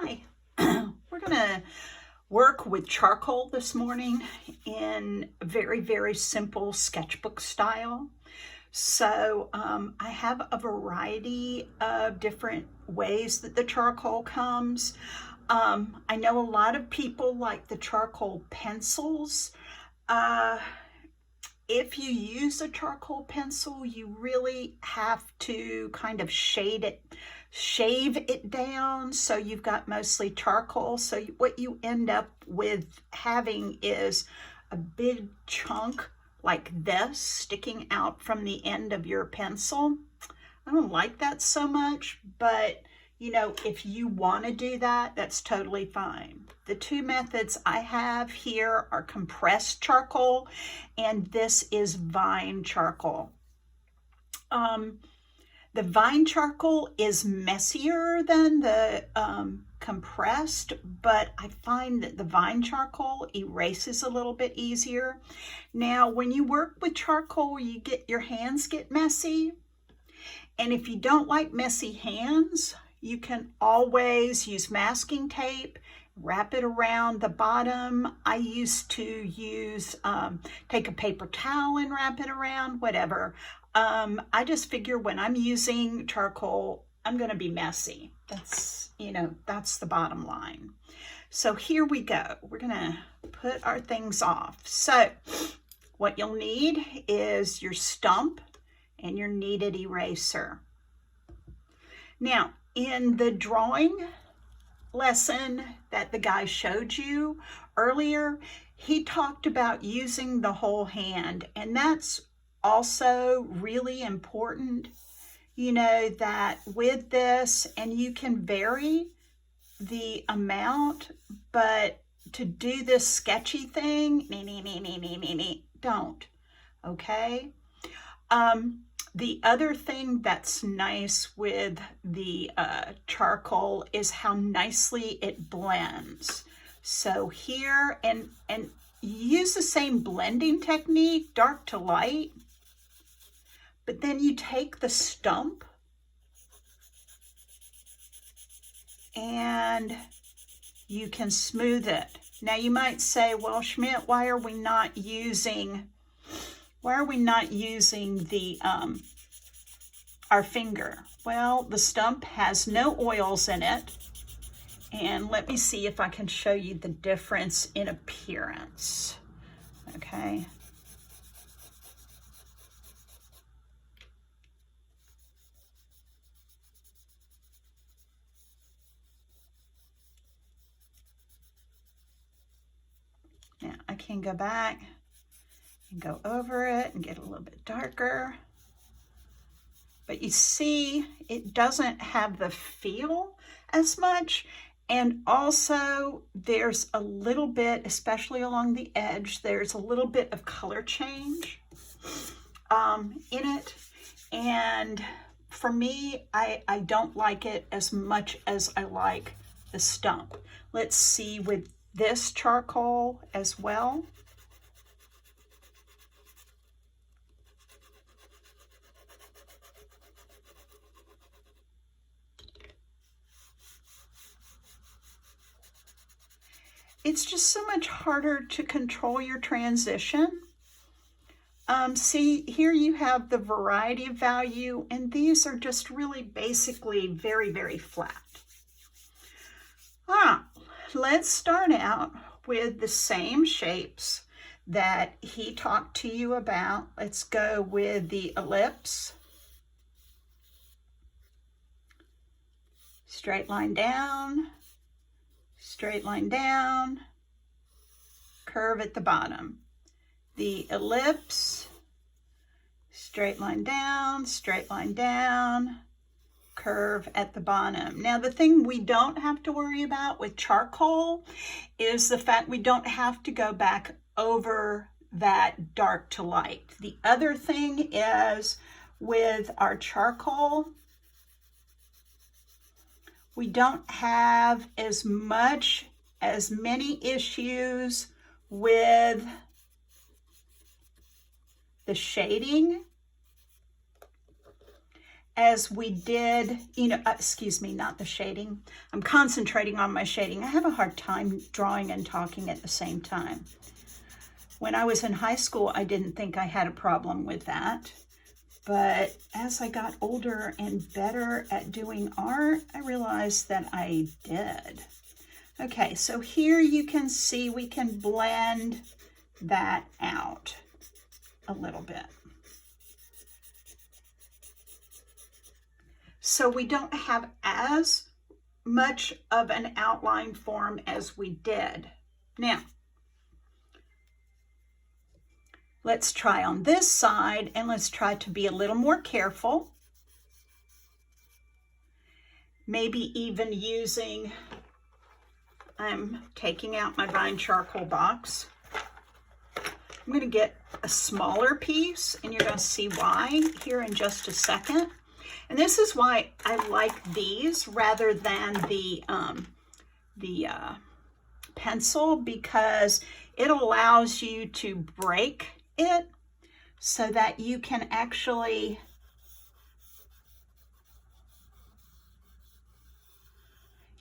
Hi, we're going to work with charcoal this morning in very, very simple sketchbook style. So I have a variety of different ways that the charcoal comes. I know a lot of people like the charcoal pencils. If you use a charcoal pencil, you really have to kind of shave it down so you've got mostly charcoal. So what you end up with having is a big chunk like this sticking out from the end of your pencil. I don't like that so much, but you know, if you want to do that, that's totally fine. The two methods I have here are compressed charcoal, and this is vine charcoal. The vine charcoal is messier than the compressed, but I find that the vine charcoal erases a little bit easier. Now, when you work with charcoal, your hands get messy. And if you don't like messy hands, you can always use masking tape, wrap it around the bottom. I used to use, take a paper towel and wrap it around, whatever. I just figure when I'm using charcoal, I'm going to be messy. That's the bottom line. So here we go. We're going to put our things off. So what you'll need is your stump and your kneaded eraser. Now, in the drawing lesson that the guy showed you earlier, he talked about using the whole hand, and that's also really important, that with this, and you can vary the amount, but to do this sketchy thing, don't, okay? The other thing that's nice with the charcoal is how nicely it blends. So here, and use the same blending technique, dark to light, but then you take the stump and you can smooth it. Now you might say, well, Schmidt, why are we not using the our finger? Well, the stump has no oils in it, and let me see if I can show you the difference in appearance. Okay. Now I can go back and go over it and get a little bit darker. But you see, it doesn't have the feel as much. And also there's a little bit, especially along the edge, there's a little bit of color change in it. And for me, I don't like it as much as I like the stump. Let's see with this charcoal as well. It's just so much harder to control your transition. See, here you have the variety of value, and these are just really basically very, very flat. Let's start out with the same shapes that he talked to you about. Let's go with the ellipse. Straight line down. Straight line down, curve at the bottom. The ellipse, straight line down, curve at the bottom. Now the thing we don't have to worry about with charcoal is the fact we don't have to go back over that dark to light. The other thing is with our charcoal, we don't have as many issues with the shading as we did, excuse me, not the shading. I'm concentrating on my shading. I have a hard time drawing and talking at the same time. When I was in high school, I didn't think I had a problem with that. But as I got older and better at doing art, I realized that I did. Okay, so here you can see we can blend that out a little bit. So we don't have as much of an outline form as we did. Now, let's try on this side, and let's try to be a little more careful. Maybe even using, I'm taking out my Vine charcoal box. I'm going to get a smaller piece, and you're going to see why here in just a second. And this is why I like these rather than the pencil, because it allows you to break it so that you can actually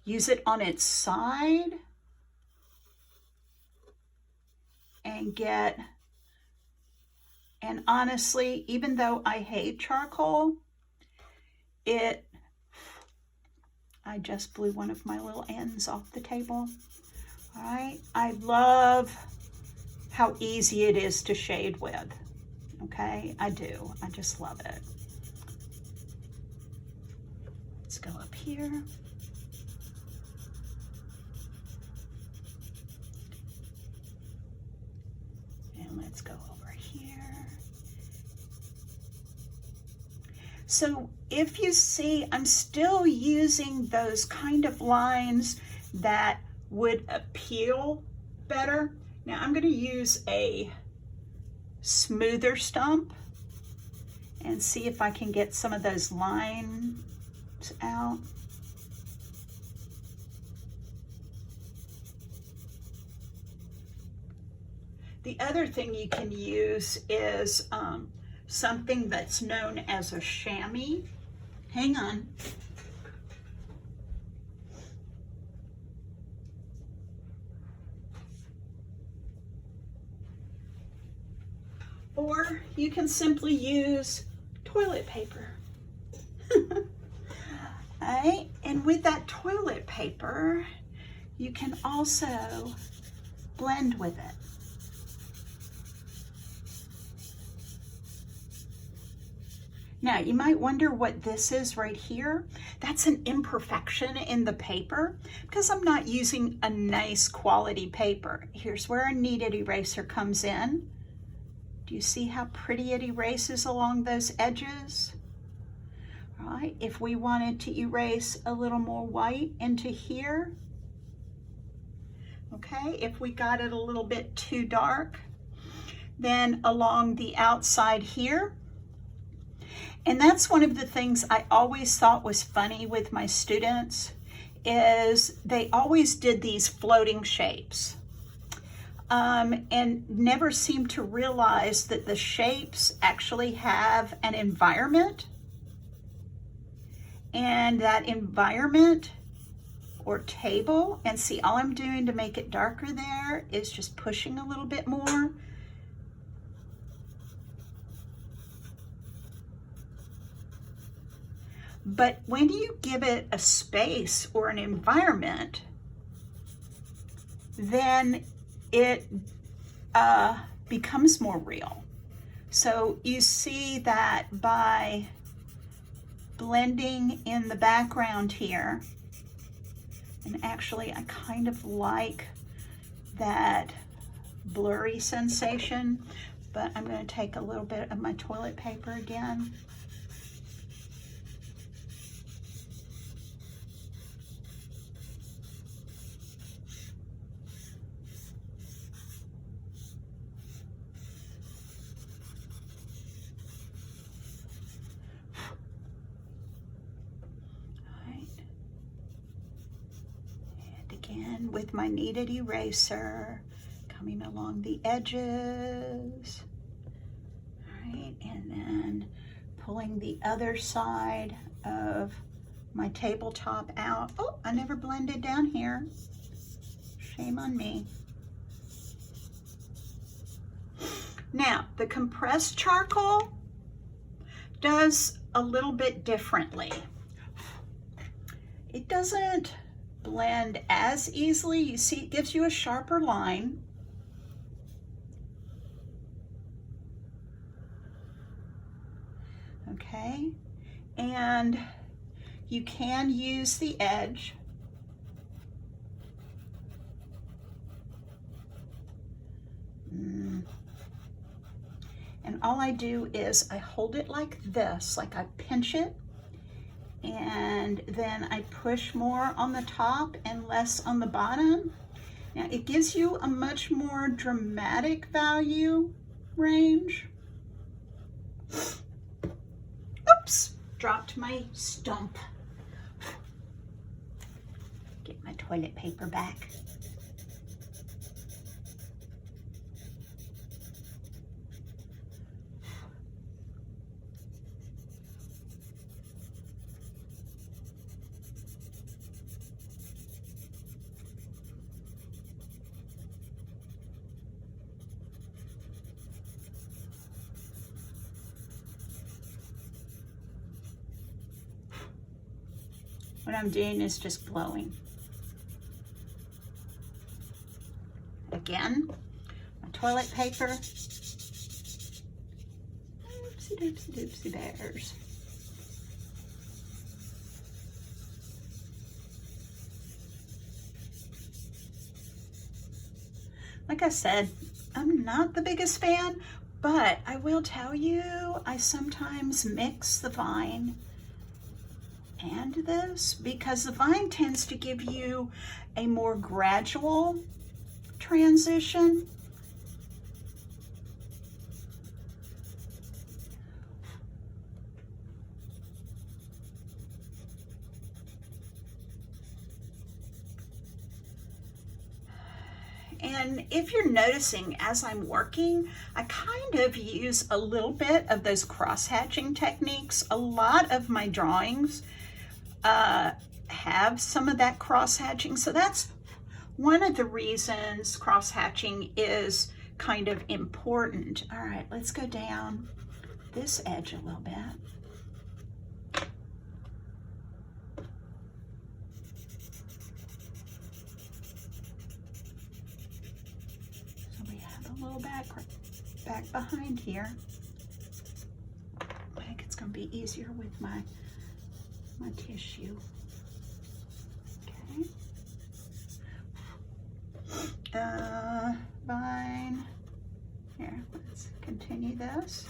use it on its side and get, and honestly, even though I hate charcoal, I just blew one of my little ends off the table. All right, I love how easy it is to shade with. Okay, I do. I just love it. Let's go up here. And let's go over here. So if you see, I'm still using those kind of lines that would appeal better. Now I'm going to use a smoother stump and see if I can get some of those lines out. The other thing you can use is something that's known as a chamois. Hang on. Or you can simply use toilet paper. All right, and with that toilet paper, you can also blend with it. Now, you might wonder what this is right here. That's an imperfection in the paper because I'm not using a nice quality paper. Here's where a kneaded eraser comes in. Do you see how pretty it erases along those edges? All right, if we wanted to erase a little more white into here, okay, if we got it a little bit too dark, then along the outside here. And that's one of the things I always thought was funny with my students, is they always did these floating shapes and never seemed to realize that the shapes actually have an environment, and that environment or table, and see, all I'm doing to make it darker there is just pushing a little bit more. But when you give it a space or an environment, then it becomes more real. So you see that by blending in the background here, and actually I kind of like that blurry sensation, but I'm going to take a little bit of my toilet paper again. With my kneaded eraser, coming along the edges, all right, and then pulling the other side of my tabletop out. Oh, I never blended down here. Shame on me. Now, the compressed charcoal does a little bit differently. It doesn't blend as easily. You see, it gives you a sharper line. Okay, and you can use the edge. And all I do is I hold it like this, like I pinch it, and then I push more on the top and less on the bottom. Now it gives you a much more dramatic value range. Oops, dropped my stump. Get my toilet paper back. What I'm doing is just blowing. Again, my toilet paper. Oopsie doopsie doopsie bears. Like I said, I'm not the biggest fan, but I will tell you, I sometimes mix the vine and this because the vine tends to give you a more gradual transition. And if you're noticing as I'm working, I kind of use a little bit of those cross-hatching techniques. A lot of my drawings have some of that cross-hatching. So that's one of the reasons cross-hatching is kind of important. All right, let's go down this edge a little bit. So we have a little back behind here. I think it's going to be easier with my tissue. Okay. Vine. Here, let's continue this.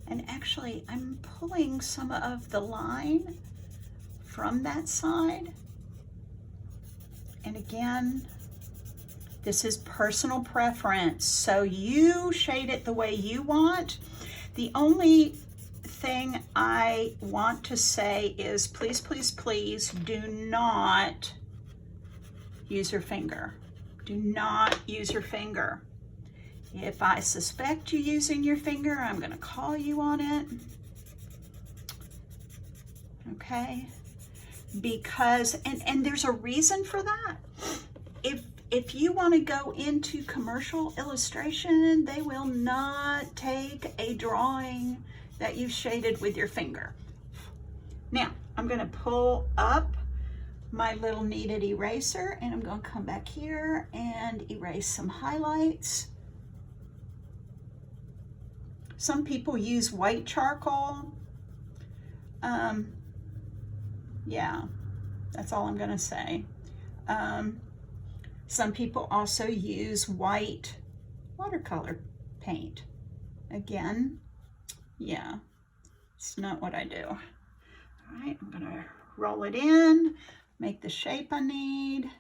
And actually, I'm pulling some of the line from that side. And again, this is personal preference. So you shade it the way you want. The only thing I want to say is please, please, please do not use your finger. Do not use your finger. If I suspect you using your finger, I'm going to call you on it. Okay? Because, and there's a reason for that. If you want to go into commercial illustration, they will not take a drawing that you've shaded with your finger. Now, I'm going to pull up my little kneaded eraser, and I'm going to come back here and erase some highlights. Some people use white charcoal. Yeah, that's all I'm gonna say. Some people also use white watercolor paint. Again, yeah. It's not what I do. All right, I'm gonna roll it in, make the shape I need.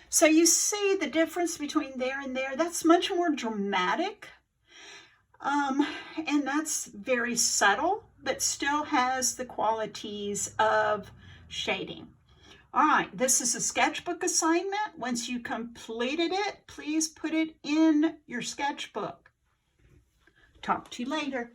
So you see the difference between there and there? That's much more dramatic. And that's very subtle, but still has the qualities of shading. All right, this is a sketchbook assignment. Once you completed it, please put it in your sketchbook. Talk to you later.